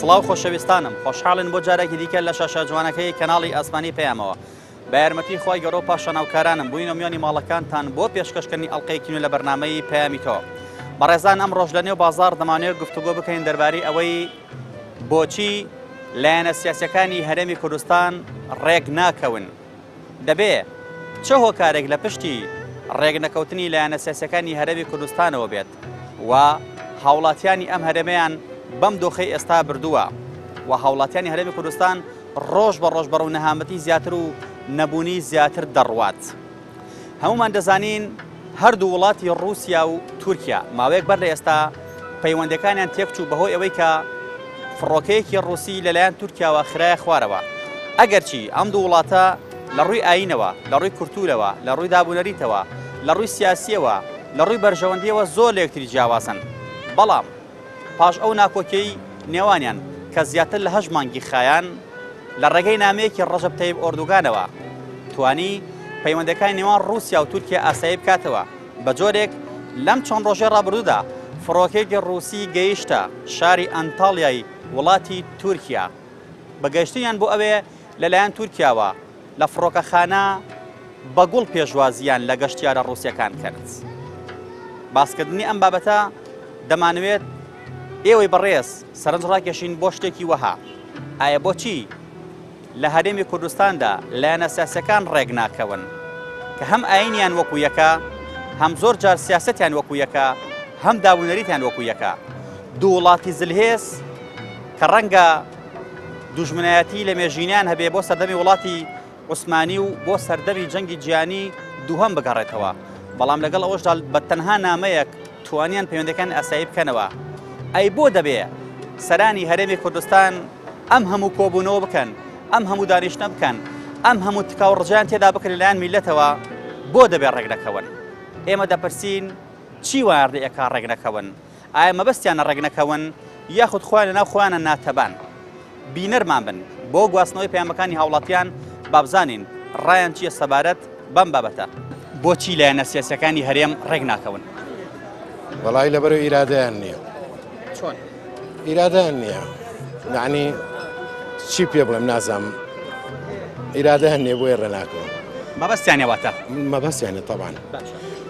سڵاو خۆشەویستانم خۆشحاڵن بۆ جارێکی دیکە لە شاشە جوانەکەی کەناڵی ئاسمانی پێیامەوە بە یارمەتی خۆی گەڕۆ پاشەناوکارانم بووینە میانی ماڵەکانتان بۆ پێشکەشکردنی ئەڵلقەیەکی لە بەرنامەی پەیامی تۆ بەڕێزان ئەم ڕۆژ لە نێو بازار دەمانوێت گفتوگۆ بکەین دەربارەی ئەوەی بۆچی لایەنە سیاسیەکانی هەرێمی کوردستان ڕێک ناکەون دەبێ چه هۆکارێک لە پشتی ڕێک نەکەوتنی لایەنە سیاسیەکانی هەرێمی کوردستانەوە بێت و هاوڵاتیانی ئەم هەرێمەیان بەم دۆخەی ئێستا بردووە و هاوڵاتیانی هەرێمی کوردستان ڕۆژ بە ڕۆژ بەڕوو نەهامەتی زیاتر و نەبوونی زیاتر دەڕوات. هەمومان دەزانین هەردوو وڵاتی ڕووسیا و تورکیا ماوەیەک بەر لە ئێستا پەیوەندەکانیان تێکچوو بەهۆی ئەوەی کە فڕۆکەیەکی ڕووسی لەلایەن تورکیاوە خرایە خوارەوە. ئەگەرچی ئەم دوو وڵاتە لە ڕووی ئاینەوە لە ڕووی کورتورەوە لە ڕووی دابوونەریتەوە لە ڕووی سیاسیەوە لە ڕووی بەرژەوەندیەوە زۆر لە یەکتری جیاوازن، بەڵام پاش ئەو ناکۆکەی نێوانیان کە زیاتر لە 8 مانگی خایان لە ڕێگەی نامەیەکی ڕەجەب تەیب ئۆردوگانەوە توانی پەیوەندەکانی نێوان ڕووسیا و تورکیا ئاسایی بکاتەوە. بە جۆرێک لەم چەند ڕۆژەی ڕابردوودا فڕۆکەیەکی ڕووسی گەیشتە شاری ئەنتاڵیای وڵاتی تورکیا. بەگەشتیان بۆ ئەوێ لەلایەن تورکیاوە لە فڕۆکەخانە بەگوڵ پێشوازیان لە گەشتیارە ڕووسیەکان کرد. باسکردنی ئەم بابەتە دەمانوێت ئێوەی بەڕێز سەرنج ڕاکێشین بۆ شتێکی وەها. ئایا بۆچی لە هەرێمی کوردستاندا لایەنە سیاسیەکان ڕێک ناکەون کە هەم ئاینیان وەکو یەکە هەم زۆر جار سیاسەتیان وەکو یەکە هەم دابوونەریتیان وەکو یەکە؟ دوو وڵاتی زلهێز کە ڕەنگە دوژمنایەتی لە مێژینیان هەبێ بۆ سەردەمی وڵاتی عوسمانی و بۆ سەردەمی جەنگی جیهانی دووهەم بگەڕێتەوە، بەڵام لەگەڵ ئەوەشدا بە تەنها نامەیەک توانیان پەیوەندەکان ئاسایی بکەنەوە. ئەی بۆ دەبێ سەرانی هەرێمی کوردستان ئەم هەموو کۆبوونەوە بکەن، ئەم هەموو دانیشتە بکەن، ئەم هەموو تکاو ڕجیان تێدا بکرێت لەلایەن میلەتەوە بۆ دەبێ ڕێک نەکەون؟ ئێمە دەپرسین چی واردەیەکە ڕێک نەکەون؟ ئایا مەبەستیانە ڕێک نەکەون یاخود خۆیان لەناو خۆیانە ناتەبان؟ بینەرمان بن بۆ گواستنەوەی پەیامەکانی هاوڵاتیان بابزانین ڕایان چییە سەبارەت بەم بابەتە. بۆچی لایەنە سیاسیەکانی هەرێم ڕێک ناکەون؟ وەڵای لەبەرەوە ئیرادەیان نییە. چۆن؟ ئیرادەیان نییە، یعنی چی پێ بڵێم نازانم، ئیرادەیان نییە بۆیە ڕێناکەون. مەبەستیانە واتە؟ مەبەستیانە تەبان.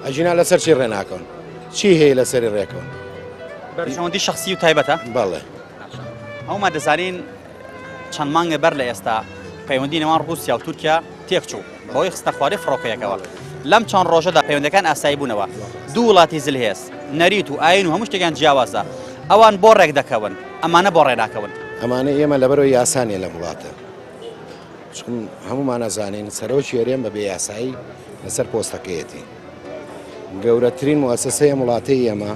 ئەجینا لەسەر چی ڕێناکەون؟ چی هەیە لەسەری ڕێکەون؟ بەرژەوەندی شەخسی و تایبەتە؟ بەڵێ. هەمومان دەزانین چەند مانگە بەر لە ئێستا پەیوەندی نێوان ڕووسیا و تورکیا تێکچوو بەهۆی خستە خوارەی فڕۆکەیەکەوە. لەم چەند ڕۆژەدا پەیوەندەکان ئاسایی بوونەوە. دوو وڵاتی زلهێز نەریت و ئاین و هەموو شتێکیان جیاوازە، ئەوان بۆ ڕێک دەکەون، ئەمانە بۆ ڕێناکەون. ئەمانە ئێمە لەبەرەوە یاسانیە لە وڵاتە، چون هەمومان نەزانین سەرۆکی هەرێم بە بێ یاسایی لەسەر پۆستەکەیەتی. گەورەترین موەسسەیە وڵاتی ئێمە،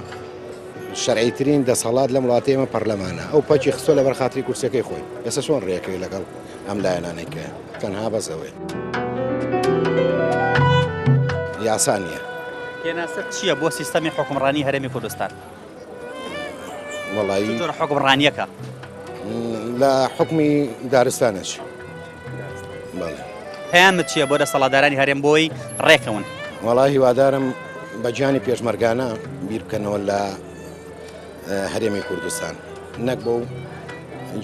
شەرعیترین دەسەڵات لە وڵاتی ئێمە پەرلەمانە، ئەو پەچی خستۆ لەبەر خاتری کورسەکەی خۆی. ئێستا چۆن ڕێکەوێ لەگەڵ ئەم لایەنانەی کە تەنها بەزەوەی یاسانیە. پێناسەر چییە بۆ سیستەمی حکومڕانی هەرێمی کوردستان؟ وەڵایی زۆر حکومڕانیەکە لە حکمی دارستانەش. بەڵێ. پەیامت چییە بۆ دەسەڵاتدارانی هەرێم بۆی ڕێکەون؟ وەڵای هیوادارم بە گیانی پێشمەرگانە بیر بکەنەوە لە هەرێمی کوردستان، نەک بەو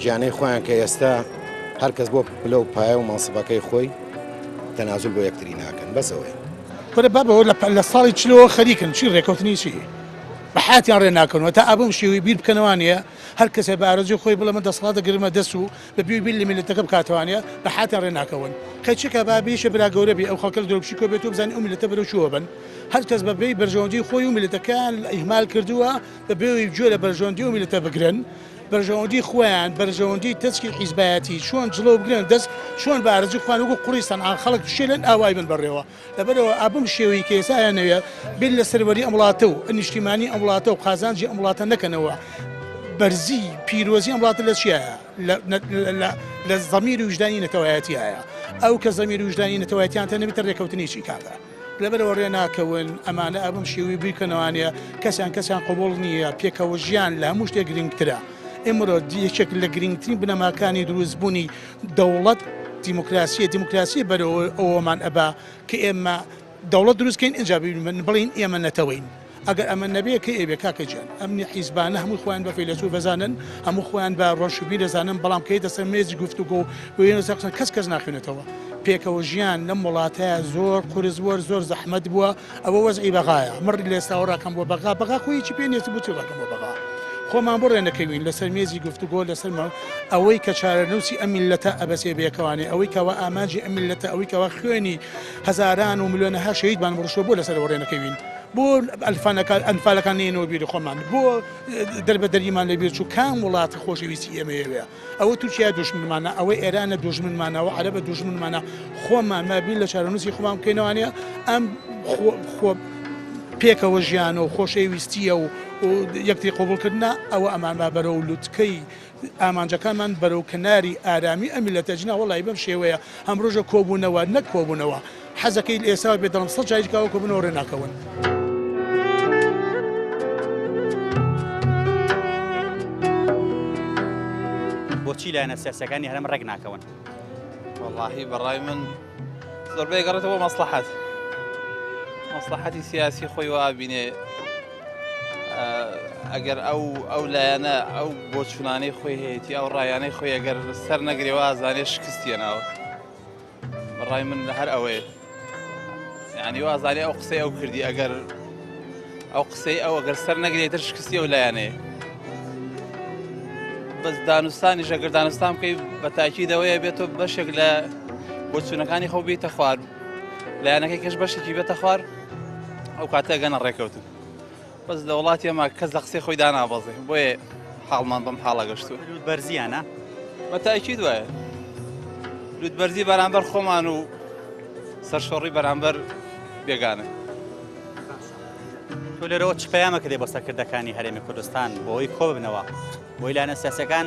گیانەی خۆیان کە ئێستا هەرکەس بۆ پلە و پایە و مەنسبەکەی خۆی تەنازول بۆ یەکتری ناکەن بەسەوەی. وەرە بابەوە لە ساڵی چلەوە خەریکن چی ڕێکەوتنی چی؟ بە حیاتیان ڕێ ناکەنەوە تا ئابم شێوی بیر بکەنەوانە هەر کەسێ بە ئارەزوی خۆی بڵێ من دەسەڵاتە گرمە دەست و بە بێ بیل لە میلەتەکە بکاتوانە بە حیاتیان ڕێ ناکەون. کەچێکە بابیشە برا گەورە بێ ئەو خەڵکە دۆپشی کۆ بێت و بزانانی ئەو میلەتە بەرەو چووە بن. هەر کەس بە بێی بەرژەوەندی خۆی و میلەتەکان ئیهمال کردووە بە بێوی گوێ لە بەرژەوەندی و میلەتە بگرن، بەرژەوەندی خۆیان بەرژەوەندی تەچکی حیزبایەتی چۆن جڵۆ بگرن دەست چۆن بە ئارەزوی خۆیان وەکو قوڕیستان ئان خەڵک شێلن ئاوای بن بەڕێوە. لەبەرەوە ئابم شێوەی کە ئێستا هەیە بێت لە سەروەری ئەم وڵاتە و نیشتیمانی ئەم وڵاتە و قازانجی ئەم وڵاتە نەکەنەوە. بەرزی پیرۆزی ئەم وڵاتە لە چیایە؟ لە زەمیری وجدانی نەتەوایەتیایە. ئەو کە زەمیری وجدانی نەتەوایەتیان تەنەبێتە ڕێکەوتنیشی کاکە. لەبەرەوە ڕێ ناکەون، ئەمانە ئابم شێوی بیرکەنەوانە کەسیان قبول نییە، پێکەوە ژیان لە هەموو شتێک گرنگترە. ئێمڕۆ یەکێک لە گرنگترین بنەماکانی دروستبوونی دەوڵەت دیموکراسی بەرەوە ئەوەمان ئەبا کە ئێمە دەوڵەت دروستکەین ئینجا بڵین ئێمە نەتەوەین. ئەگەر ئەمە نەبێ کە ئێبێ کاکەجیان ئەمنی حیزبانە هەموو خۆیان بە فەیلسوف دەزانن هەموو خۆیان بە ڕۆژشبیر دەزانن بەڵام کەی دەسەر مێزی گفتوگۆ کەس ناخوێنێتەوە پێکەوە ژیان لەم وڵاتەیە زۆر قورزوەر زۆر زەحمەت بووە ئەوە وەزعی بەغایە مڕی لە ئێستا ڕاکەم بۆ بەغا خۆیکی پێ نێت بچ ڕاکەم بۆ بەغا خۆمان بۆ ڕێنەکەوین لەسەر مێزی گفتوگۆ لەسەر ئەوەی کە چارەنووسی ئەم میلەتە ئەبەسێ بێکەوانێ ئەوەی کەەوە ئاماجی ئەم میلەتە ئەوەی کەەوە خوێنی هەزاران و ملیۆنەها شەهیدمان بڕشۆ بۆ لەسەر ڕێنەکەوین بۆ ئەنفالەکان نێنەوە بیری خۆمان بۆ دەربەدەریمان لەبیر چوو کام وڵاتی خۆشەویستی ئێمەیەوێ ئەوە تووشیا دوژمنمانە ئەوەی ئێرانە دوژمنمانەوە عەرەبە دوژمنمانە خۆمان مابین لە چارەنووسی خۆمان بکەینەوانەیە ئەم پێکەوە ژیانە و خۆشەویستیە و یەکتی قوبولکردنا ئەوە ئەمان با بەرەو لوتکەی ئامانجەکانمان بەرەو کناری ئارامی ئەم میلەتەجنا وەڵی بەم شێوەیە ئەم ڕۆژە کۆبوونەوە نەک کۆبوونەوە حەزەکەی ئێستا بێ دەڵم سەد جایکەوە کۆبوونەوە ڕێناکەون. بۆچی لایەنە سیاسیەکانی هەرێم ڕێک ناکەون؟ واللهی بەڕای من زۆربەی گەڕێتەوە مەسلحەتی سیاسی خۆی وابینێ ئەگەر ئەو لایەنە ئەو بۆچوونانەی خۆی هەیەی ئەو ڕایانەی خۆی ئەگەر سەر نەگرێەوە ئازانێ شکستیەناوە بەڕای من هەر ئەوەیە یعنی وازانێ ئەو قسەی ئەو کردی ئەگەر ئەو قسەی ئەو ئەگەر سەر نەگرێتتر شکستی ئەو لایەنەیە بەس دانوستانی ژەگەر دانوستان بکەی بە تاکیدەوەیە بێتەوە بەشێک لە بۆچوونەکانی خۆ بێتە خوار لایەنەکەی کەش بەشێکی بێتە خوار ئەو کاتە گەنە ڕێکەوتن بەس لە وڵاتی ئەمە کەس لە قسەی خۆی دانابەزێ بۆیە حاڵمان بەم حاڵە گەشتووە بەرزیانە بە تاکید وایە لوتبەرزی بەرامبەر خۆمان و سەرشۆڕی بەرامبەر بێگانە. تۆ لێرەوە چ پەیامەکە دێ بۆ سەرکردەکانی هەرێمی کوردستان بۆی کۆ ببنەوە بۆی لایەنە سیاسیەکان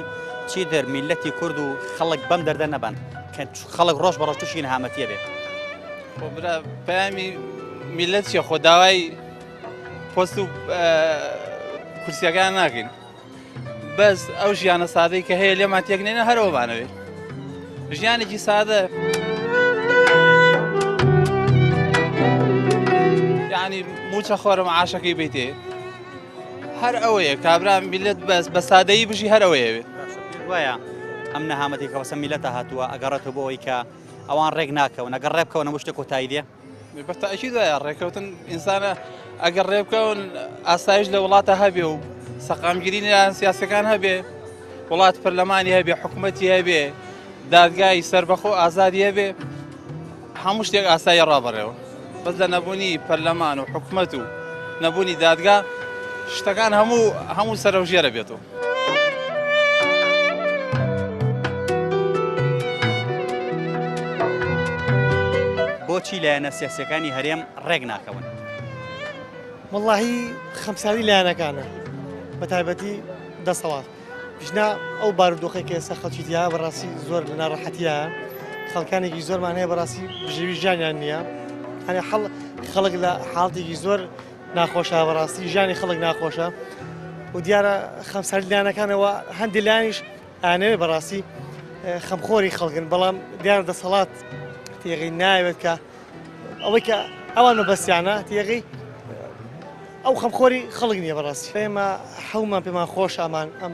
چی دەر میلەتی کورد و خەڵک بەم دەردە نەبن کە خەڵک ڕۆژ بەڕۆژ تووشی نەهامەتیە بێ. خۆ برا پەیامی میلەت چیە خۆ داوای پۆست و کورسیەکان ناکەین بەس ئەو ژیانە سادەی کە هەیە لێمان تێکنێنە هەرەوەبانەوێ ژیانێکی سادە یعنی موچە خۆرە مەعاشەکەی بیتێ هەر ئەوەیە کابرا میلەت بەس بە سادەیی بژی هەر ئەوەیەوێ وایە ئەم نەهامەتی کە وەسە میلەتە هاتووە ئەگەڕێتەوە بۆ ئەوەی کە ئەوان ڕێک ناکەون ئەگەر ڕێبکەونە هەموو شتێک کۆتایی دێ بەتاکید وایە ڕێکەوتن ئینسانە ئەگەر ڕێبکەون ئاسایش لە وڵاتە هەبێ و سەقامگیری لە سیاسەکان هەبێ وڵات پەرلەمانی هەبێ حکوومەتی هەبێ دادگای سەربەخۆ ئازادی هەبێ هەموو شتێک ئاسایی ڕابڕێەوە بەس لە نەبوونی پەرلەمان و حکوومەت و نەبوونی دادگا شتەکان هەموو سەرەوژێرە بێتەوە. بۆچی لایەنە سیاسیەکانی هەرێم ڕێک ناکەون؟ واللهی خەمساری لایەنەکانە بە تایبەتی دەسەڵات پیشنا ئەو بارودۆخی کە ئێستا خەڵکیتیە بەڕاستی زۆر لە ناڕەحەتیە خەڵکانێکی زۆرمان هەیە بەڕاستی بژێوی ژیانیان نییە هەنێ خەڵک لە حاڵتێکی زۆر ناخۆشە بەڕاستی ژیانی خەڵک ناخۆشە و دیارە خەمساری لایەنەکانەوە هەندێک لایەنیش ئانەوێ بەڕاستی خەمخۆری خەڵکن بەڵام دیارە دەسەڵات تێغی ناوێت کە ئەوەی کە ئەوان مەبەستیانە تێغی ئەو خەمخۆری خەڵک نییە بەڕاستی ئێمە حەومان پێمان خۆش ئەمان ئەم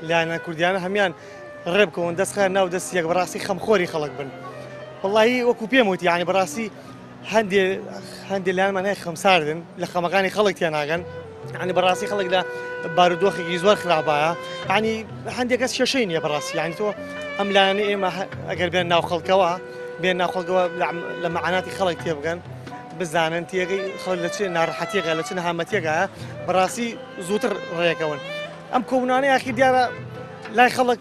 لایەنە کوردیانە هەمان ڕێبکەون دەستخە ناو دەست یەک بەڕاستی خەمخۆری خەڵک بن وەڵی وەکو پێم وتی یعنی بەڕاستی هەندێک لایەنمان هەیە خەمساردن لە خەمەکانی خەڵک تێناگەن یعنی بەڕاستی خەڵک لە بارودۆخێکی زۆر خراپایە یعنی هەندێک کەس شەشەی نییە بەڕاستی یعنی تۆ ئەم لایەنە ئێمە ئەگەر بێن ناو خەڵکەوە بێن ناخۆڵگەوە لە مەعاناتی خەڵک تێبگەن بزانن تێگەی خەڵک لە چ ناڕەحەتیەکە لە چ نەهامەتیەکە بەڕاستی زووتر ڕێەکەون ئەم کۆبوونانەی یاخی دیارە لای خەڵک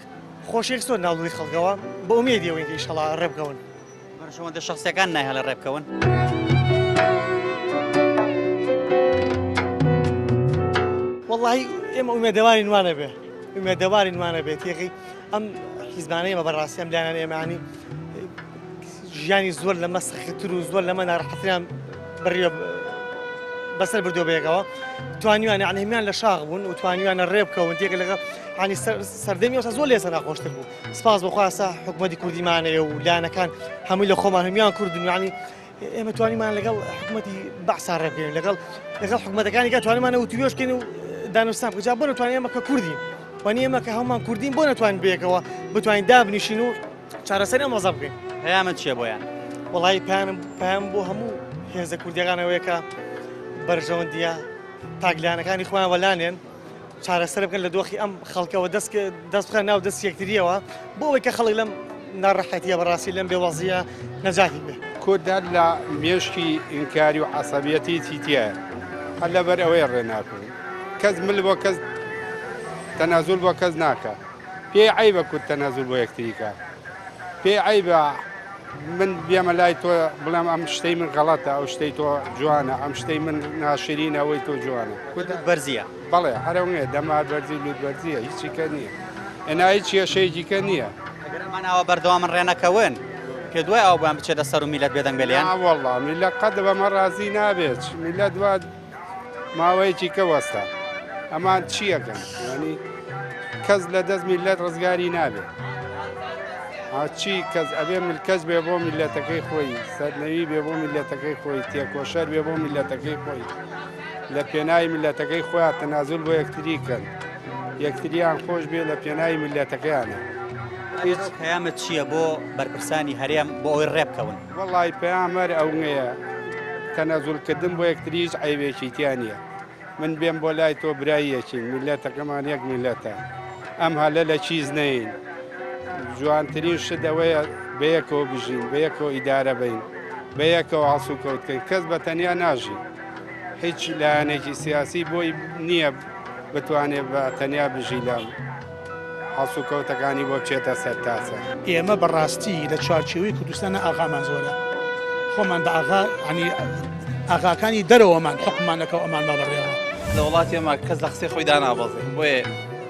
خۆشێک زۆر ناوڵی خەڵکەوە بە ئومێدیەوەی کە ئینشەڵا ڕێبکەون شەوەندە شەخسیەکان نایە لە ڕێبکەون واللهی ئێمە ئومێدەواری نوانە بێ ئومێدەواری نوانە بێت تێغی ئەم حیزبانەیەمە بەڕاستی ئەم لایەنە ئێمانی ژیانی زۆر لەمە سەختتر و زۆر لەمە ناڕەحەتیان بڕیە بەسەر بردۆ بەیەکەوە توانیوان یعنی هەمیان لە شاغ بوون و توانیوانە ڕێبکەون تێکە لەگە ینی سەردەمی ئێستا زۆر لێسە ناخۆشتر بوو سپاس بەخوا ئێستا حکوومەتی کوردیمانەیە و لایەنەکان هەمووی لە خۆمان هەمیان کوردن یعنی ئێمە توانیمان لەگەڵ حکوومەتی بەعسا ڕێبکەین لەگەڵ حکوومەتەکانی کە توانیمانە وتوێشکەین و دانوستان بکە بۆ نتوانین ئێمە کە کوردین وانی ئێمە کە هەمومان کوردین بۆ نتوانین بەیەکەوە بتوانین دابنیشین و چارەسەری ئەم وەزە بکەین. پەیامت چییە بۆیان؟ وەڵی پەیام بۆ هەموو هێزە کوردیەکانەوەیە کە بەرژەوەندیە تاگلانەکانی خۆیان وەلانێن چارەسەر بکەن لە دۆخی ئەم خەڵکەوە دەست بخەن ناو دەست یەکتریەوە بۆ ئەوەی کە خەڵک لەم ناڕەحەتیە بەڕاستی لەم بێوەزیە نەجاتی بێ. کۆدار لە مێشکی ئینکاری و عەسەبیەتی تیتیایە هەر لەبەر ئەوەی ڕێناکەون کەس مل بۆ کەس تەنازول بۆ کەس ناکە پێی عەیبە کورد تەنازول بۆ یەکتریکە پێی عەیبە من بێمە لای تۆ بڵێم ئەم شتەی من غەڵەتە ئەو شتەی تۆ جوانە ئەم شتەی من ناشرینە ئەوەی تۆ جوانە بەرزیە بەڵێ هەرەوەیە دەمار بەرزی لوت بەرزیە هیچی کە نییە ئەنا هیچ کێشەیەکی کە نییە ئەگەر ئەمانەوە بەردەوام من ڕێنەکەون پێ دوای ئەو بیان بچێتە سەر و میلەت بێدەنگ بێلیان وەڵڵا میلەت قەت بەمە ڕازی نابێت میلەت وا ماوەیەکی کە وەستا ئەمان چیەکەن ینی کەس لە دەست میلەت ڕزگاری نابێت چی کەس ئەبێ کەس بێ بۆ میلەتەکەی خۆی سەرنەوی بێ بۆ میلەتەکەی خۆی تێکۆشەر بێ بۆ میلەتەکەی خۆی لە پێناوی میلەتەکەی خۆیان تەنازول بۆ یەکتریکەن یەکتریان خۆش بێ لە پێناوی میلەتەکەیانە. هیچ پەیامت چییە بۆ بەرپرسانی هەرێم بۆ ئەوەی ڕێبکەون؟ وەڵی پەیامەر ئەوەیە تەنازولکردن بۆ یەکتری هیچ عیبێکی تیان نییە من بێم بۆ لای تۆ برایەکین میلەتەکەمان یەک میلەتە ئەم هەلە لە چیز نەین جوانترین شت ئەوەیە بەیەکەوە بژین بەیەکەوە ئیدارە بین بەیەکەوە هەڵسو کەوتکەین کەس بە تەنیا ناژی هیچ لایەنێکی سیاسی بۆی نییە بتوانێت بە تەنیا بژی لە هەڵسو کەوتەکانی بۆ بچێتە سەر تاسە. ئێمە بەڕاستی لە چوارچێوەی کوردستانە ئاغامان زۆرە خۆمان بە ئاغا عنی ئاغاکانی دەرەوەمان حکومانەکە ئەمان بابڕێەوە لە وڵاتی ئێمە کەس لە قسەی خۆی دانابەزێ بۆیە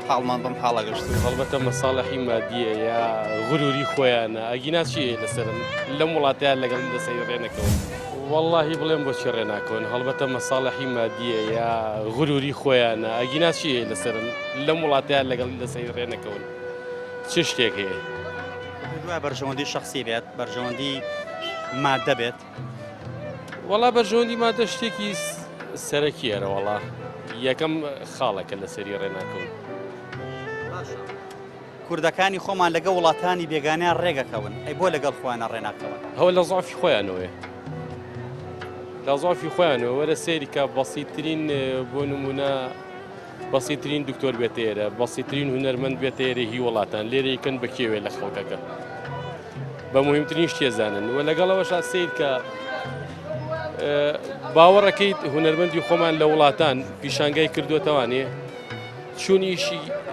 حاڵمان بەم حاڵە گەشت هەڵبەتە مەساڵحی مادیە یا غروری خۆیانە ئەگینا چیە لەسەرن لەم وڵاتیان لەگەڵ دەسەی ڕێنەکەون واللهی بڵێم بۆچی ڕێناکەون هەڵبەتە مەساڵحی مادیە یا غروری خۆیانە ئەگینا چیە لەسەرن لەم وڵاتیان لەگەڵ دەسەی ڕێنەکەون چ شتێک هەیە دوای بەرژەوەندی شخصی بێت بەرژەوەندی مادە بێت وەڵا بەرژەوەندی مادە شتێکی سەرەکیێرە وەڵا یەکەم خاڵەکە لەسەری ڕێناکەون کوردەکانی خۆمان لەگە وڵاتانی بێگانیان ڕێگەکەون ئەی بۆ لەگەڵ خۆیانە ڕێناکەون هەوە لە زۆفی خۆیانەوەی لە زۆفی خۆیانەوە وەرە سێریکە بەسیترین بۆ نمونە بەسیترین دکتۆر بێتێرە بەسیترین هونەرمەند بێتێرە هی وڵاتان لێرە یکەن بەکێوێ لە خەڵکەکە بە مهمترین شتێزانن و لەگەڵەوەشا سیر کە باوەڕەکەیت هونەرمەندی خۆمان لە وڵاتان پیشانگای کردوتەوانێ چون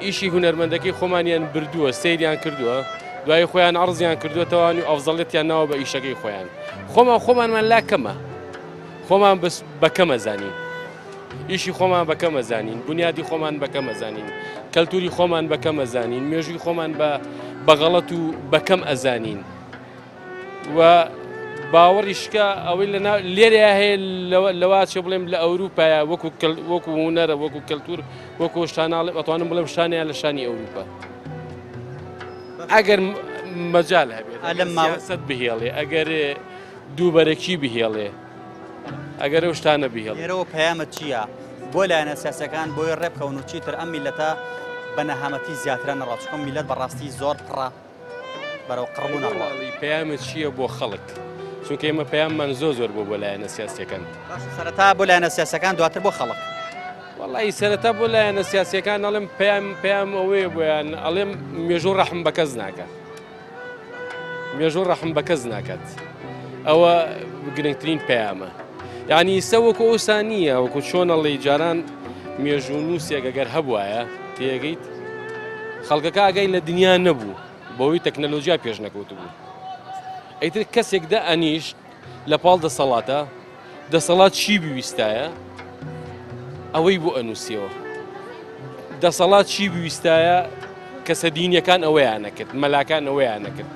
ئیشی هونەرمەندەکەی خۆمانیان بردووە سەیریان کردووە دوای خۆیان عەرزیان کردوتەوانی و ئەفزەڵێتیان ناوە بە ئیشەکەی خۆیان خۆمانمان لا کەمە خۆمان بەکەمە زانین ئیشی خۆمان بەکەمە زانین بنیادی خۆمان بەکەمە زانین کەلتوری خۆمان بەکەمە زانین مێژووی خۆمان بەغەڵەت و بەکەم ئەزانین و باوەڕیشکە ئەوەی لێرە هەیە لەواتچە بڵێم لە ئەوروپایە وەکو هونەرە وەکو کەلتور وەکو شتاناڵێ ئەتوانم بڵێم شانیان لە شانی ئەوروپا ئەگەر مەجال هەبێت سەد بهێڵێ ئەگەر دووبەرەکی بهێڵێ ئەگەر ئەو شتانە بهێڵ لێرەوە پەیامت چییە بۆ لایەنە سیاسەکان بۆی ڕێبکەون و چیتر ئەم میلەتە بە نەهامەتی زیاترە نەڕات چکۆم میلەت بەڕاستی زۆر پڕە بەرەو قڕبوون نەڕات پەیامت چییە بۆ خەڵک چونکە ئێمە پەیاممان زۆر بۆ لایەنە سیاسیەکان سەرەتا بۆ لایەنە سیاسەکان دواتر بۆ خەڵک وەڵی سەرەتا بۆ لایەنە سیاسیەکان ئەڵێم پەیام ئەوەیە بۆیان ئەڵێم مێژوو ڕەحم بە کەس ناکات مێژوو ڕەحم بە کەس ناکات ئەوە گرنگترین پەیامە یعنی ئێستا وەکو ئەوسا نییە وەکو چۆنەڵی جاران مێژوو نووسێک ئەگەر هەبوایە تێگەیت خەڵکەکە ئەگەی لە دنیا نەبوو بەوەی تەکنەلۆژیا پێش نەکەوت بوو ئەیتر کەسێک ئەنیشت لە پاڵ دەسەڵاتە دەسەڵات چی بویستایە ئەوەی بۆ ئەنووسیەوە دەسەڵات چی بویستایە کەسە دینیەکان ئەوەیان نەکرد مەلاکان ئەوەیان نەکرد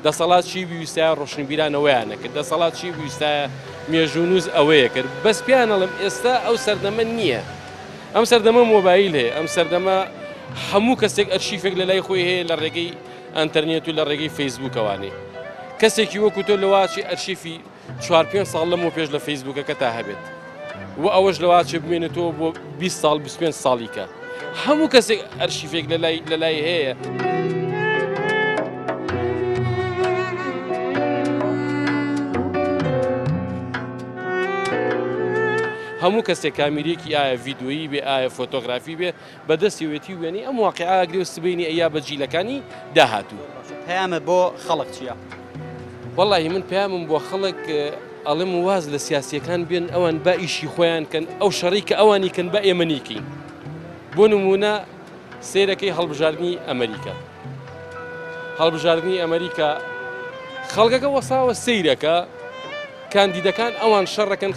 دەسەڵات چی بویستایە ڕۆشنبیران ئەوەیان نەکرد دەسەڵات چی بویستایە مێژوونووس ئەوەیە کرد بەس پیانەڵم ئێستا ئەو سەردەمە نییە ئەم سەردەمە مۆبایل هەیە ئەم سەردەمە هەموو کەسێک ئەرشیفێک لە لای خۆی هەیە لە ڕێگەی ئەنتەرنێت و لە ڕێگەی فەیسبووکەوانێ کەسێکی وەکو تۆ لەواچی ئەرشیفی 4-5 ساڵ لەمەوە پێش لە فەیسبووکەکە تا هەبێت و ئەوەش لەواچێ بمێنێتەوە بۆ 20 ساڵ 25 ساڵیکە هەموو کەسێک ئەرشیفێک لەلای هەیە. هەموو کەسێک کامیرێکی ئایا ڤیددیۆیی بێ ئایا فۆتۆگرافی بێ بەدەستیوێتی وێنی ئەم واقعاگرێ و سبینی ئەیا بە جیلەکانی داهاتوو. پەیامە بۆ خەڵک چییە؟ وەڵی من پەیامم بۆ خەڵک ئەڵێم واز لە سیاسیەکان بێن ئەوان با ئیشی خۆیان کەن ئەو شەڕی کە ئەوانی کەن بە ئێمە نیکەین. بۆ نمونە سیرەکەی هەڵبژاردننی ئەمریکا. هەڵبژاردننی ئەمریکا خەڵکەکە وەساوە سیرەکە کاندیدەکان ئەوان شەڕەکەن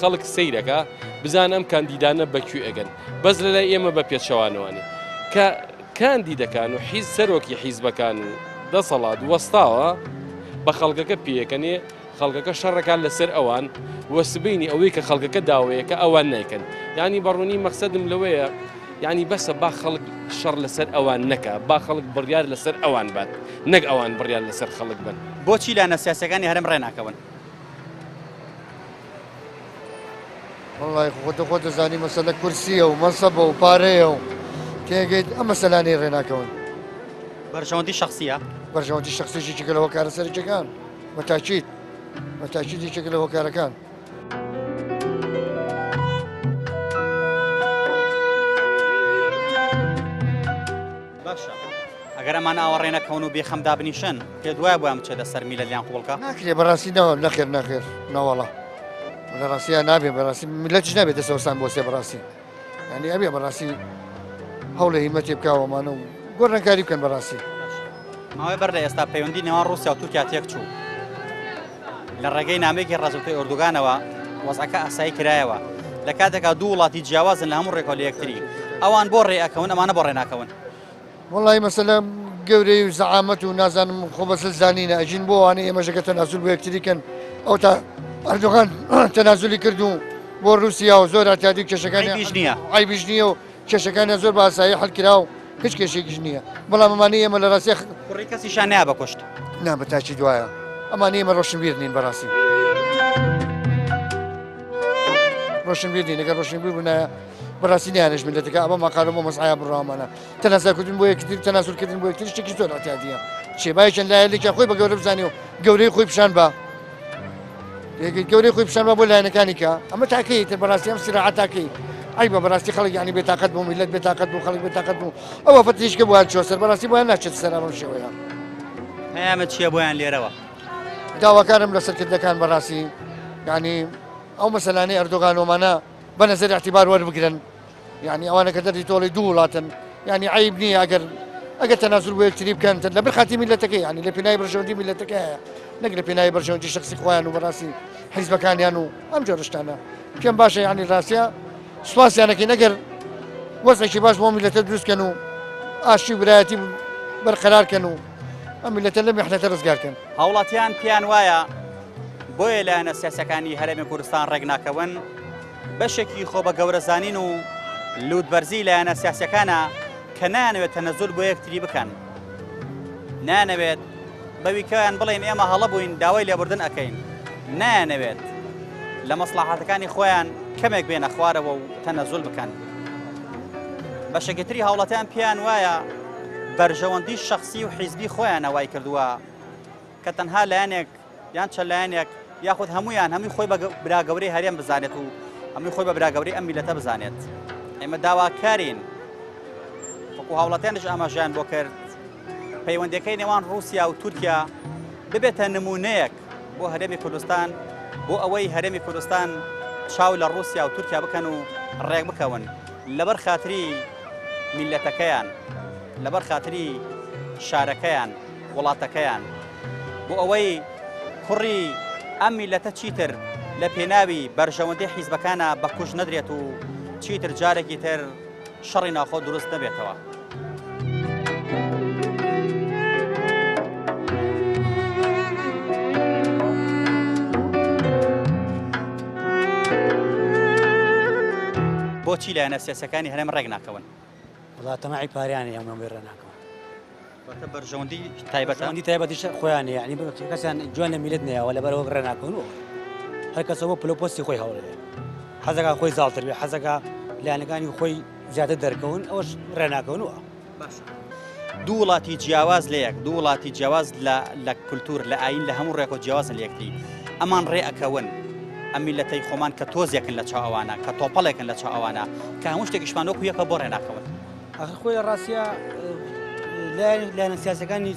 خەڵک سیرەکە بزانم ئەم کاندیدانە بەکوێ ئەگەن بەس لەلای ئێمە بە پێچەوانەوەنی کە کاندیدەکان و حیز سەرۆکی حیزبەکان و دەسەڵات وەستاوە بە خەڵکەکە پێەکەنێ خەڵکەکە شەڕەکان لەسەر ئەوان وەسبینی ئەوەی کە خەڵکەکە داوەیەکە ئەوان نیکەن ینی بەڕوونی مەقسەدم لەوەیە ینی بەسە با خەڵک شەڕ لەسەر ئەوان نەکە با خەڵک بڕیار لەسەر ئەوان بات نەک ئەوان بڕیار لەسەر خەڵک بن. بۆچی لایەنە سیاسیەکانی هەرێم ڕێناکەون؟ والله خۆ دەزانی مەسەلە کورسیە و مەنسەبە و پارەیە و تێگەیت ئەم مەسەلانەی ڕێناکەون. بەرژەوەندی شخصیە؟ بەرژەوەندی شخصیشی چێکە لە هۆکارە سەرچەکان بەتاکید چێکە لە هۆکارەکان. باشە ئەگەر ئەمان ئاوەڕێنەکەون و بێخەمدا بنیشن پێ دوایە بۆیان بچێتە سەر میلە لیان قوڵکە؟ ناکرێ بەڕاستی نەخێر نەوەڵە لە ڕاستیە نابێ بەڕاستی میلەتیش نابێت دەسەوەسان بۆ سێ بەڕاستی ینی ئەبێ بەڕاستی هەوڵە هیمەتێ بکاوەمانە و گۆڕانکاری بکەن بەڕاستی. ماوەی بەر لە ئێستا پەیوەندی نێوان رووسیا و تورکیا تێک چوو لە ڕێگەی نامێکی ڕازوتەی ئۆردوگانەوە وەزعەکە ئاسایی کرایەوە لە کاتێکا دوو وڵاتی جیاوازن لە هەموو ڕێکەوە لە یەکتری ئەوان بۆ ڕێئەکەون ئەمانە بۆ ڕێناکەون. وڵی مەسەلە گەورەی و زەعامەت و نازانم خۆ بەسل زانینە ئەژین بۆ وانە ئێمەژەکە تەناسول بۆ یەکتریکەن ئەو تا ئەردوغان تەناسولی کردو بۆ رووسیا و زۆر ئاتیادی کێشەکانی ئایبیش نییە و کێشەکانی زۆر بە ئاسایی هەڵکرا و هیچ کێشێکیش نییە بەڵام ئەمانەی ئێمە لە ڕاستی کوڕی کەسیشان نیا بەکوشت نا بەتاکی دوایە ئەمانەی ئێمە ڕۆشنبیر نین بەڕاستی ڕۆشنبیر نین ئەگەر ڕۆشنبیر بوونایە بەڕاستی نیانش ملەتەکە ئەمە ماقالە بۆ مەسعیا بڕامانە تەناساکردن بۆ یەکتر تەناسولکردن بۆ یەکتر شتێکی زۆر ئاتیادیە چێبایەکەن لایەنێکی خۆی بە گەورە بزانێ و گەورەی خۆی پیشان بە گەورەی خۆی پیشان بە بۆ لایەنەکانی کە ئەمە تاکەی تر بەڕاستی ئەم سیراحەت تاکەی ئەی بە بەڕاستی خەڵک یعنی بێتاقەت بوو میلەت بێتاقەت بوو خەڵک بێتاقەت بوو ئەوە فتریشکە بۆیان چوە سەر بەڕاستی بۆیان ناچێت سەر ئەم شێوەیە. پەیامە چییە بۆیان لێرەوە؟ داواکارم لە سەرکردەکان بەڕاستی ینی ئەو مەسەلانەی ئەردۆغانۆمانە بە نەزەر اعتیبار وەربگرن ینی ئەوانە کە دەری تۆڵی دوو وڵاتن ینی عیب نییە ئەگەر تەناسول بۆ یەکتری بکەن لە بەر خاتی میلەتەکەی ینی لە پێناوی بەرژەوەندی میلەتەکە هەیە نەک لە پێناوی بەرژەوەندی شخصی خۆیان و بەڕاستی حیزبەکانیان و ئەم جۆرە شتانە پێم باشە ینی ڕاستیە سوپاسیانەکەی نەگەر وەزعێکی باش بۆ میلەتە دروستکەن و ئاشتی و برایەتی بەرقەرارکەن و ئەم میلەتە لە میحنەتە ڕزگارکەن. هەوڵاتیان پیان وایە بۆیە لایەنە سیاسەکانی هەرێمی کوردستان ڕێک ناکەون بەشێکی خۆ بە گەورەزانین و لوودبەرزی لایەنە سیاسەکانە کە نانەوێت تەنەزول بۆ یەکتری بکەن نانەوێت بەوی کەیان بڵێن ئێمە هەڵە بووین داوای لێبوردن ئەەکەین نانەوێت لە مەسلحاتەکانی خۆیان کەمێک بێنە خوارەوە و تەنەزول بکەن. بەشێکتری هاوڵاتیان پیان وایە بەرژەوەندی شخصی و حیزبی خۆیان ئەوای کردووە کە تەنها لایەنێک یان چەند لایەنێک یاخود هەمویان هەمووی خۆی بە براگەورەی هەرێم بزانێت و هەمووی خۆی بە براگەورەی ئەم میلەتە بزانێت. ئێمە داواکارین وەکو هاوڵاتیانش ئاماژیان بۆ کرد پەیوەندەکەی نێوان رووسیا و تورکیا ببێتە نمونەیەک بۆ هەرێمی کوردستان بۆ ئەوەی هەرێمی کوردستان چاو لە رووسیا و تورکیا بکەن و ڕێک بکەون لەبەر خاتری میلەتەکەیان لەبەر خاتری شارەکەیان وڵاتەکەیان بۆ ئەوەی کوڕی ئەم میلەتە چیتر لە پێناوی بەرژەوەندی حیزبەکانە بە کوژ نەدرێت و چیتر جارێکی تر شەڕی ناخۆ دروست نەبێتەوە. بۆچی لایەنە سیاسەکانی هەرێم ڕێک ناکەون؟ وڵاتەماعی پاریانی ئەمە بێ ڕێناکەون بەرژەوەندی تایبەتە ئەندی تایبەتیش خۆیان یعنی کەسیان جوان لە میلت نەیە لە بەرەوە ڕێناکەونەوە هەر کەسەوە پلۆپۆستی خۆی هەوڵێ حەزەکە خۆی زاڵتر بێ حەزەکە لایەنەکانی خۆی زیاتر دەرکەون ئەوەش ڕێناکەونەوە دوو وڵاتی جیاواز لە یەک دوو وڵاتی جیاواز لە کولتور لە ئاین لە هەموو ڕێک و جیاوازن لە یەکتی ئەمان ڕێ ئەکەون ئەم میلەتەی خۆمان کە تۆزێکن لە چاو ئەوانە کە تۆپەڵێکن لە چاو ئەوانە کە هەموو شتێکیشمان وەکو یەکە بۆ ڕێناکەون ئەخر خۆی لە ڕاستیە لایەنە سیاسەکانی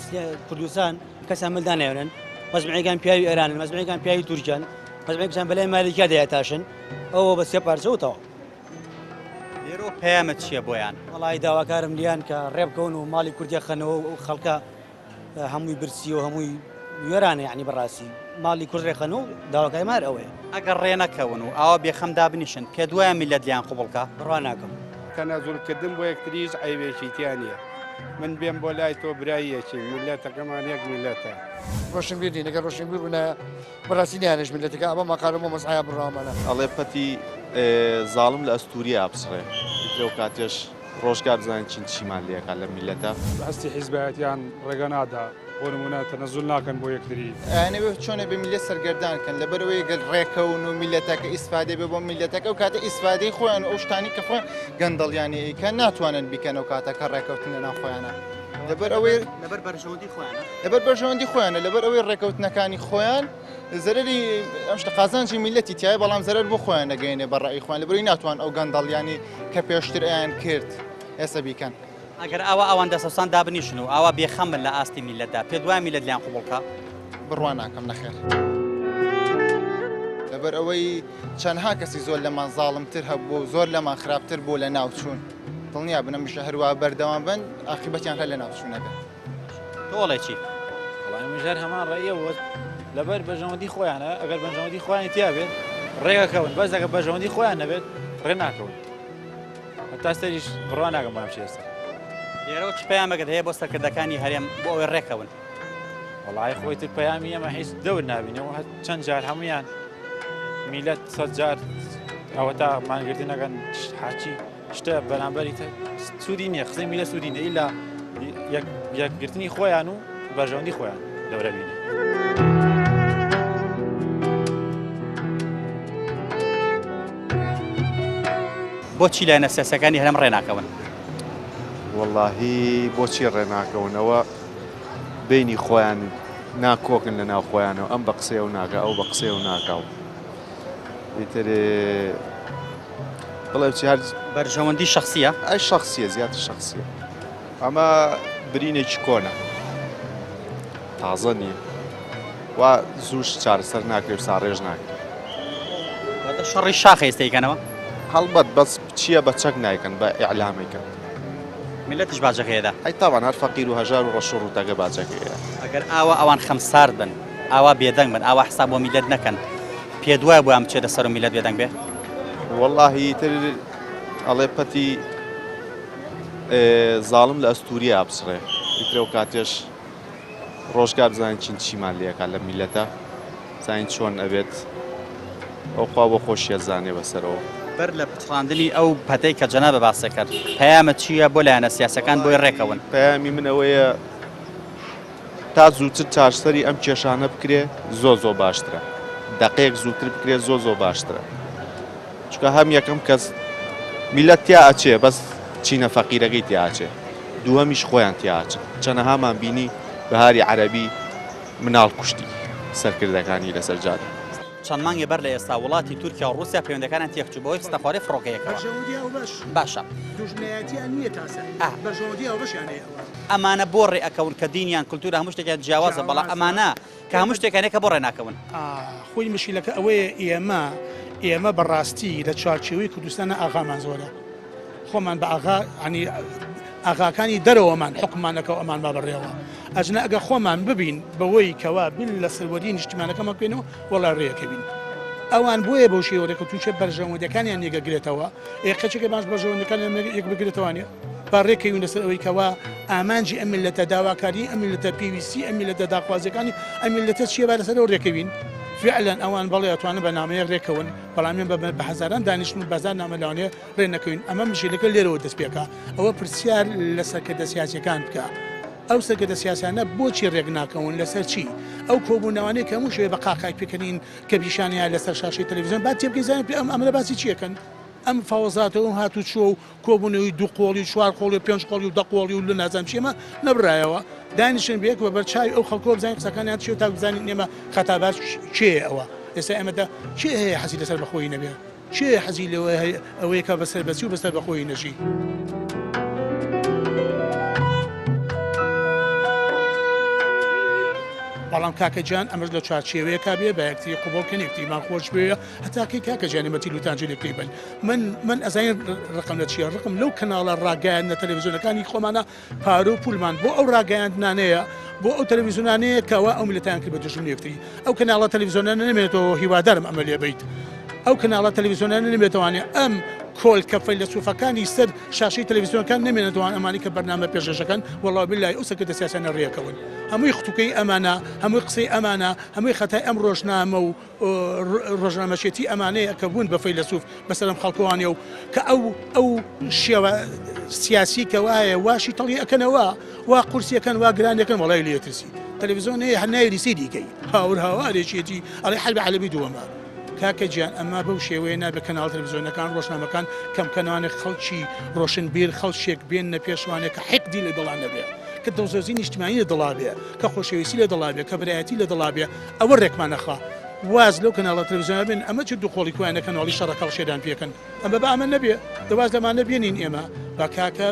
کوردستان کەسان ملدا نێونن مەزمعەکان پیاوی ئێرانن مەزمعەکان پیاوی تورکیان مەزمعەکان بەلای مالیکیا دەیەتاشن ئەوە بە سێ پارچەوتەوە لێرۆ پەیامەت چییە بۆیان وەڵی داواکارم لیان کە ڕێبکەون و ماڵی کوردیا خەنەوە و خەڵکە هەمووی برسی و هەمووی وێرانە یعنی بەڕاستی ماڵی کورد ڕێخەنەوە داواکای مار ئەوەیە ئەگەر ڕێ نەکەون و ئاوا بێخەم دابنیشن پێ دوایە میلەت لیان قوبڵکە بڕوا ناکەم تەنازولکردن بۆ یەکتریش عیبێکی تیانە من بێم بۆ لای تۆ براییەکی میلەتەکەمان یەک میلەتە ڕۆشنبیری نەگەر ڕۆشنبیر بوونە بەڕاستی نیانش میلەتەکە ئەمە ماقالە بۆ مەسعیا بڕامانە ئەڵێ پەتی زاڵم لە ئەستوریە ئابسڕێ لەو کاتێش ڕۆژگار بزانین چیمان لێکا لە میلەتە هەستی حیزبەتیان ڕێگە نادا بۆ نمونە تەنەزول ناکەن بۆ یەکتری ئەوێ چۆنە بە میلەت سەرگەردانکەن لەبەرەوەی گەل ڕێکەون و میلەتەکە ئیسفادێ بێ بۆ میلەتەکە و کاتە ئیسفادەی خۆیان و ئەو شتانی کە خۆیان گەندەڵیانی کە ناتوانن بیکەن و کاتەکە ڕێکەوتن لە ناو خۆیانە لەبەر ئەوەی لەبەر بەرژەوەندی خۆیانە لەبەر بەرژەوەندی خۆیانە لەبەر ئەوەی ڕێکەوتنەکانی خۆیان زەرری ئەم شتە قازانجی میلەتی تایە بەڵام زەرەر بۆ خۆیان نەگەینێ بەڕێی خۆیان لەبەرەوەی ناتوان ئەو گەندەڵیانی کە پێشتر ئەیان کرد ئێستا بیکەن ئەگەر ئەوە ئەوان دەسەسان دابنیشن و ئاوا بێخەمن لە ئاستی میلەتدا پێ دوای میلەت لیان قوبڵکە بڕوان ناکەم نەخێر لەبەر ئەوەی چەندها کەسی زۆر لەمان زاڵمتر هەبوو زۆر لەمان خراپتر بوو لە ناوچوون دڵنیا بنە میشە هەروە بەردەوام بن عاقبەتیان هەر لە ناوچوونە بێت تۆڵێ چی وڵای مژار هەمان ڕێیە لەبەر بەژەوەندی خۆیانە ئەگەر بەژەوەندی خۆیانی تیا بێت ڕێگەکەون بەس ئەگەر بەژەوەندی خۆیان نەبێت ڕێ ناکەون هەتا سەریش بڕوا ناکەم بەم شێستا لێرەوە چ پەیامێکت هەیە بۆ سەرکردەکانی هەرێم بۆ ئەوەی ڕێکەون وڵای خۆی تر پەیامی ئەمە هیچ دەور نابینەوە چەند جار هەمویان میلەت سەد جار ئەوە تا مانگردی نەگەن حاچی شتە بەرامبەری سوودی نییە قسەی میلە سوودی نیە ئیلا یەکگرتنی خۆیان و بەژەوەندی خۆیان لەورە بینی بۆچی لایەنە سیاسەکانی هەرێم ڕێناکەون وەڵاهی بۆچی ڕێناکەونەوە بینی خۆیان ناکۆکن لە ناو خۆیانەوە ئەم بە قسێ و ناکە ئەو بە قسێ و ناکاو ئیتر بڵێ چی هەر بەرژەوەندی شخصیە ئەی شخصیە زیاتر شخصیە ئەمە برینێکی کۆنە تازە نییە وا زووش چارەسەر ناکرێت ساڕێژ ناکرێت شەڕی شاخ ئێستەیکەنەوە هەڵبەت بەس چییە بە چەک نایکەن بە ئیعلامێکن میلەتش باجەکەیەدا ئەی تاوان هەر فەقیر و هەژار و ڕەش و ڕووتەکە باجەکەیە ئەگەر ئاوا ئەوان خەمسارد بن ئاوا بێدەنگ بن ئاوا حساب بۆ میلەت نەکەن پێ دوای بۆ ئەم چێتە سەر و میلەت بێدەنگ بێ وەڵاهی تر ئەڵێ پەتی زاڵم لە ئەستوریە ئابسڕێ ئیترەوە کاتێش ڕۆژگار بزانین چیمان لێکا لە میلەتە زانین چۆن ئەبێت ئەو خوا بۆ خۆشیە زانێ بەسەرەوە بەر لە پچڕاندنی ئەو پەتەی کە جەنابە باسە کرد پەیامەت چییە بۆ لایەنە سیاسەکان بۆی ڕێکەون پەیامی من ئەوەیە تا زووتر چارەسەری ئەم کێشانە بکرێ زۆ باشترە دەقەیەک زووتر بکرێت زۆ باشترە چونکە هەم یەکەم کەس میلەت تیا ئەچێ بەس چینە فەقیرەکەی تیاچێ دووەمیش خۆیان تیاچێ چەنەهامان بینی بەهاری عەرەبی مناڵ کوشتی سەرکردەکانی لەسەر جادە چەند مانگێ بەر لە ئێستا وڵاتی تورکیا و رووسیا پەیوەندەکانیان تێکچوو بەوەی خستەخوارەی فڕۆکەیەکەوە باشە دوژمنایەتیان نییە تاسە بەرژەوەندی ئەو بەشیان هەیە ئەمانە بۆ ڕێ ئەکەون کە دینیان کولتورە هەموو شتێکیان جیاوازە بەڵام ئەمانە کە هەموو شتێکانەیە کە بۆ ڕێ ناکەون خۆی مشکلەکە ئەوەیە ئێمە بەڕاستی لە چارچێوەی کوردستانە ئاغامان زۆرە خۆمان بە ئاغا عنی ئاغاکانی دەرەوەمان حکممانەکە ئەمان با بڕێەوە ئەجنە ئەگە خۆمان ببین بەوەی کەوا بن لە سەروەری نیشتیمانەکەمە بکەینەوە وەڵا ڕێەکە بین ئەوان بۆیە بەو شێوەرەکە تووشە بەرژەوەندەکانیان یەکەگرێتەوە ئێقەچێکە باش بەرژەوەندەکانیان یەک بگرێتەوەوانە با ڕێکەوین لەسەر ئەوەی کەوا ئامانجی ئەم میلەتە داواکاری ئەم میلەتە PVC ئەم میلەتە داخوازیەکانی ئەم میلەتە چییە با لەسەر ئەو ڕێکەوین فعلا ئەوان بەڵێ ئەتوانن بە نامەیە ڕێکەون بەڵامیان بە هەزاران دانیشتن و بەزار نامە لەوانەیە ڕێ نەکەوین ئەمە مشکلەکە لێرەوە دەست پێکە ئەوە پرسیار لە سەرکردە سیاسیەکان بکە ئەو سەرگەدە سیاسانە بۆچی ڕێک ناکەون لەسەر چی ئەو کۆبوونەوانەیە کە هەموو شوێ بە قاقای پێکەنین کە بیشانیان لەسەر شاشەی تەلەڤیزیۆن با تێبگەیزانین ئەمە باسی چیەکەن ئەم فاوەزاتەوە هاتو چۆ و کۆبوونەوەی دوو قۆڵی چوار قۆڵی پێنج قۆڵی و دە قۆڵی و لە نازانم چێمە نەبرایەوە دانیشن بێک بە بەرچاوی ئەو خەڵکۆ بزانین قسەکانیان چێ و تا بزانین نێمە خەتابار چێ ئەوە ئێستا ئێمەدا چێ هەیە حەزی لەسەر بەخۆی نەبێ چێ حەزی لەوە ئەوەیە کە بەسەر بەچی و بەسەر بەخۆی نەژی بەڵام کاکەجان ئەمەش لە چارچێوەیەکا بێ بە یەکتری قوبڵکە نێکتیمان خۆش بێ هەتاکەی کاکەجانی مەتی لوتانجی لێ بن من ئەزانین ڕقم لە چیە ڕقم لەو کەناڵە ڕاگەیاندنە تەلەڤیزیۆنەکانی خۆمانە پارۆ و پولمان بۆ ئەو ڕاگەیاندنانەیە بۆ ئەو تەلەڤیزیۆنانەیە کەوا ئەو میلەتیان کرد بە دژمن یەکتری ئەو کەناڵە تەلەڤیزیۆنانە نەمێنێتەوە هیوادارم ئەمە لێ بیت ئەو کەناڵە تەلەڤیزیۆنانە نەمێتوانێ ئەم کۆل کەفەی لە سوفەکانی سەر شاشەی تەلەڤیزیۆنەکان نەمێنێتوان ئەمانی کە بەرنامە پێشەشەکەن وەڵاو باللای ئەو سەرگەدە سیاسانە ڕێکەون هەمووی خوتوکەی ئەمانە هەمووی قسەی ئەمانە هەمووی خەتای ئەم ڕۆژنامە و ڕۆژنامەشێتی ئەمانەیە کە بوون بە فەیلسوف بەسەرم خەڵکەوانێ و کە ئەو شێوە سیاسی کە وایە واشی تەڵی ئەکەنەوە وا قورسیەکەن وا گرانەکەن وەڵای لێترسی تەلەڤیزیۆن هەیە هەنای ریسی دیکەی هاور هاوارێکێتی ئەڵێ حەلبە عەلەبی دووەمە کاکە گیان ئەمە بەو شێوەیە نابێت کەناڵ تەلەڤیزیۆنەکان ڕۆژنامەکان کەم کەنوانێک خەڵکی ڕۆشنبیر خەڵکێک بێنە پێشوانێک کە حەقدی لە دڵان نەبێت کە دڵسۆزی نیشتیمانی لە دڵا بێ کە خۆشەویستی لە دڵا بێ کە برایەتی لە دڵا بێ ئەوە ڕێکمان نەخوا واز لەو کەناڵە تەلەڤیزیۆنە بێن ئەمە چ دوو قۆڵی کویانە کەناڵی شەڕەکەڵ شێدان پێکەن ئەمە بە ئەمە نەبێ دەواز لەمان نەبێنین ئێمە با کاکە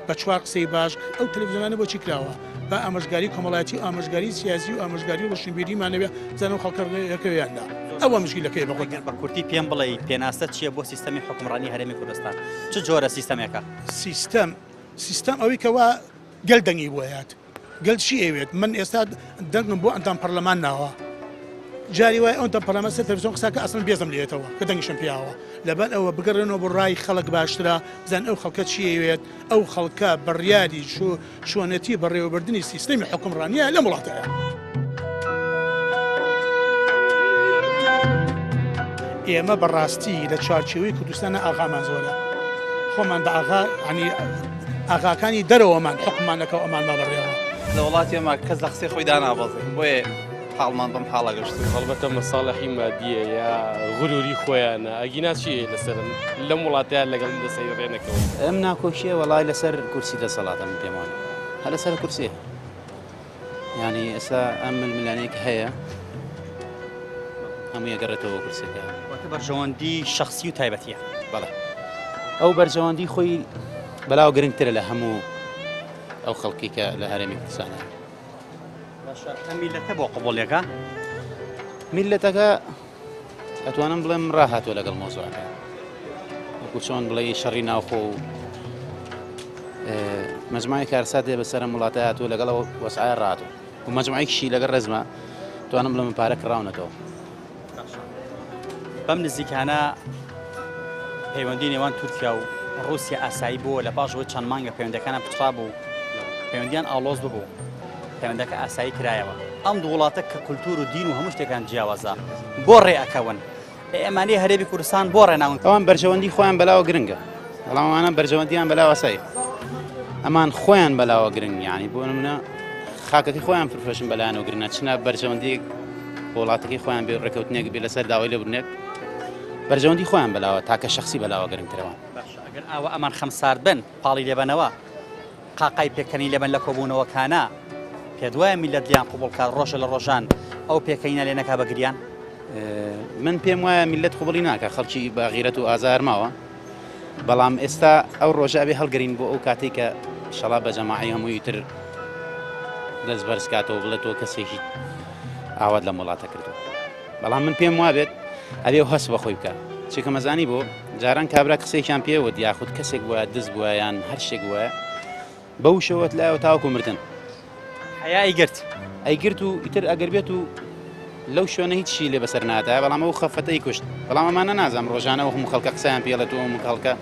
بە چوار قسەی باش ئەو تەلەڤیزیۆنانە بۆچی کراوە بە ئامۆژگاری کۆمەڵایەتی ئامۆژگاری سیاسی و ئامۆژگاری ڕۆشنبیریمانەوێ زانم خەڵکەکەویاندا ئەوە مشکلەکەی بە خۆگەن بە کورتی پێم بڵێ پێناستە چییە بۆ سیستەمی حکومڕانی هەرێمی کوردستان چ جۆرە سیستەمێکە سیستەم ئەوەی کەوا گەل دەنگی بۆیات گەل چی ئەوێت من ئێستا دەنگم بۆ ئەندام پەرلەمان ناوە جاری وای ئەوەندە پەرلەمان سەر تەلەڤیزیۆن قساکە ئەسڵن بێزم لێتەوە کە دەنگیشم پیاوە لەبەر ئەوە بگەڕێنەوە بۆ ڕای خەڵک باشترە بزان ئەو خەڵکە چی ئەوێت ئەو خەڵکە بڕیاری شوێنەتی بەڕێوەبردننی سیستەمی حکومڕانیە لە وڵاتەیە ئێمە بەڕاستی لە چارچێوەی کوردستانە ئاغامان زۆرە خۆمان بە ئاغانی ئاغاکانی دەرەوەمان حکومانەکە ئەمان با بەڕێوە لە وڵاتی ئەمە کەس لە قسەی خۆی دانابەزێ بۆیە حاڵمان بەم حاڵە گەشت هەڵبەتە مەساڵحی مادیە یا غروری خۆیانە ئەگینا چیە لەسەر لەم وڵاتیان لەگەڵ دەسەی ڕێنەکەەوە ئەم ناکۆشیە وەڵای لەسەر کورسی دەسەڵاتە من پێم وانە هە لەسەر کورسێ ینی ئێستا ئەم ململانەیەک هەیە هەموو یەگەڕێتەوە کورسەکە بەرژەوەندی شخصی و تایبەتیە بەڵێ ئەو بەرژەوەندی خۆی بەلاو گرنگترە لە هەموو ئەو خەڵکی کە لە هەرێمی کوردستانە میلەتە بۆ قوبوڵێکە میلەتەکە ئەتوانم بڵێم ڕاهاتوە لەگەڵ مۆزوعەکە وەکو چۆن بڵێ شەڕی ناوخۆ و مەجموعی کارسات دێ بەسەر وڵاتە هاتووە لەگەڵەوە وەسعای ڕاتوە و مەجموعێکیشی لەگەڵ ڕێزمە توانم بڵێم پارە کڕاونەتەوە بەم نزیکانە پەیوەندی نێوان تورکیا و ڕوسیا ئاسایی بووە لە پاشەوەی چەند مانگە پەیوەندەکانە پچڕا بوو پەیوەندیان ئاڵۆز ببوو پەیوەندەکە ئاسایی کرایەوە ئەم دوو وڵاتە کە کولتور و دین و هەموو شتێکان جیاوازە بۆ ڕێئەکەون ئێمانەی هەرێمی کوردستان بۆ ڕێناون ئەوان بەرژەوەندی خۆیان بەلاوە گرنگە بەڵام ئەوانە بەرژەوەندیان بەلاوە سای ئەمان خۆیان بەلاوە گرنگ یعنی بۆ نمونە خاکەتی خۆیان فرفەشن بەلایەنەوە گرنگە چنە بەرژەوەندی وڵاتەکەی خۆیان بێ ڕێکەوتنێک بێ لەسەر داوای لێبوورنێک بەرژەوەندی خۆیان بەلاوە تاکە شخصی بەلاوە گرنگترەوە ئەگەر ئەوە ئەمان خەمسارد بن پاڵی لێبەنەوە قاقای پێکەنی لێبن لە کۆبوونەوەکانە پێ دوایە میلەت لیان قوبڵکات ڕۆژە لە ڕۆژان ئەو پێکەینە لێ نەکا بەگریان من پێم وایە میلەت قوبڵی ناکە خەڵکی بە غیرەت و ئازار ماوە بەڵام ئێستا ئەو ڕۆژە بێ هەڵگرین بۆ ئەو کاتێک کە شەڵا بە جەماعی هەمووی تر دەست بەرزکاتەوە بڵێتەوە کەسێکی ئاوات لەم وڵاتە کردو بەڵام من پێم وابێت ئەبێ هەست بەخۆی بکە چێکە مەزانی بۆ جاران کابرا قسەیان پێوت یاخود کەسێک بووە دەست بووە یان هەر شتێک بووە بەو شەوت لایەوە تاوەکو مردن حیا ئەیگرت و ئیتر ئەگەر بێت و لەو شوێنە هیچی لێ بەسەر ناتایە بەڵام ئەو خەفەتەی کوشت بەڵام ئەمانە نازانم ڕۆژانە وەکو خەڵکە قسەیان پێڵێت و خەڵکە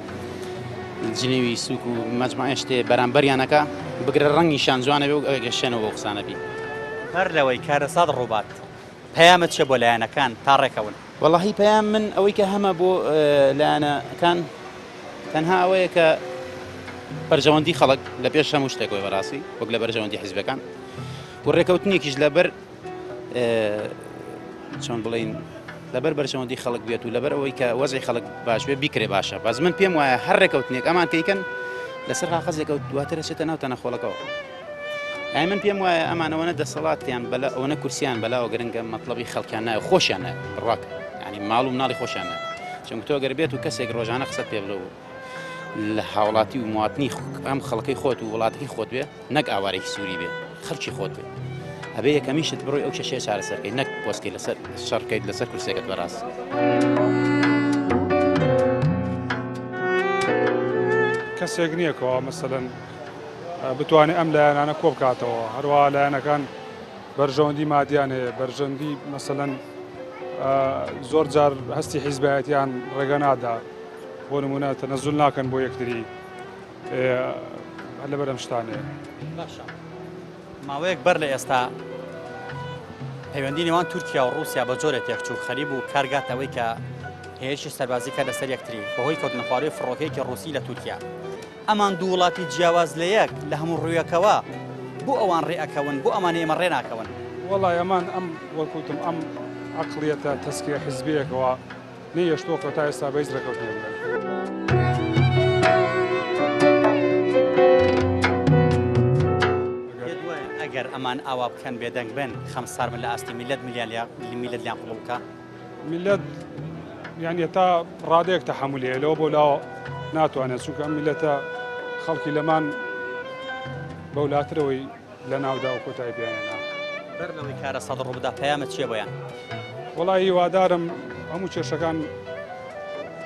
جنێوی سوک و مەجموعە شتێ بەرامبەریانەکە بگرە ڕەنگیشان جوانە بێ و گەشتێنەوە بۆ قسانە بی هەر لەوەی کارەسات ڕووبات پەیامت چێ بۆ لایەنەکان تا ڕێکەون وەڵاهی پەیام من ئەوەی کە هەمە بۆ لایەنەکان تەنها ئەوەیە کە بەرژەوەندی خەڵک لە پێش هەموو شتێکەوەی بەڕاستی وەک لە بەرژەوەندی حیزبەکان و ڕێکەوتنیەکیش لەبەر چۆن بڵین لەبەر بەرژەوەندی خەڵک بێت و لەبەر ئەوەی کە وەزعی خەڵک باش بێ بیکرێ باشە باز من پێم وایە هەر ڕێکەوتنێک ئەمان کەیکەن لەسەر قاغەزێکە دواتر ئەچێتە ناو تەنەخۆڵەکەەوە ئای من پێم وایە ئەمانەوەنە دەسەڵاتیان بەلا ئەوەنە کورسیان بەلاوە گرنگە مەطلبی خەڵکیان نایە خۆشیان نایە ڕاک ینی ماڵ و مناڵی خۆشیان نایە چونکە تۆ گەر بێت و کەسێک ڕۆژانە قسەت پێ بڵێ و لە هاوڵاتی و مواتنی ئەم خەڵکی خۆت و وڵاتەکەی خۆت بێ نەک ئاوارێکی سووری بێ خەڵکی خۆت بێ هەبێ یەکەمیشت بڕۆی ئەو کێشەیە چارەسەرکەی نەک پۆستکەی لەسەر شەڕکەیت لەسەر کورسێکت بەڕاست کەسێک نییەکەوە مەسەلەن بتوانێت ئەم لایەنانە کۆ بکاتەوە هەروە لایەنەکان بەرژەوەندی مادیان هەیە بەرژەوەندی مەسەلەن زۆر جار هەستی حیزبایەتیان ڕێگە نادا بۆ نمونە تەنەزول ناکەن بۆ یەکتری لەبەر ئەم شتانەیە باشە ماوەیەک بەر لە ئێستا پەیوەندی نێوان تورکیا و رووسیا بە جۆرێک تێکچوو خەریب و کارگاتەوەی کە هێرشی سەربازی کە لەسەر یەکتری بەهۆی کەوتنەخواروی فڕۆکەیەکی ڕووسی لە تورکیا ئەمان دوو وڵاتی جیاواز لە یەک لە هەموو ڕوویەکەوە بۆ ئەوان ڕێئەکەون بۆ ئەمان ئێمە ڕێ ناکەون وەڵای ئەمان ئەم وەکوتم ئەم عقلیەتە تەسکیە حیزبیەکەوە نەیەشتۆکە تا ئێستا بەیز ڕێکەوتنی بگەن ئەگەر ئەمان ئاوا بکەن بێدەنگ بن خەمسار من لە ئاستی میلەت میلەت لیان قوڵ بکە میلەت یعنی تا ڕادەیەک تەحملێ لەوە بۆ لاوە ناتوانێت چونکە ئەم میلەتە خەڵکی لەمان بەولاترەوەی لە ناودا و کۆتایی پێیانێنا بەر لەوەی کارە سەد ڕووبدا پەیامت چییە بۆیان وەڵی هیوادارم هەموو کێشەکان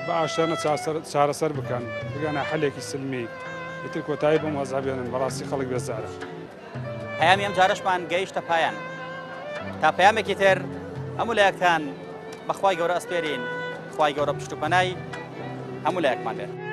بە ئاشتانە چارەسەر بکەن بگەنە حەلێکی سلمی ئیتر کۆتایی بۆ مەزابێنن بەڕاستی خەڵک بێزارە پەیامی ئەم جارەشمان گەیشتە پایان تا پەیامێکی تر هەموو لایەکتان بەخوای گەورە ئەسپێرین خوای گەورە پشت و پەنای هەموو لایەکمان بێت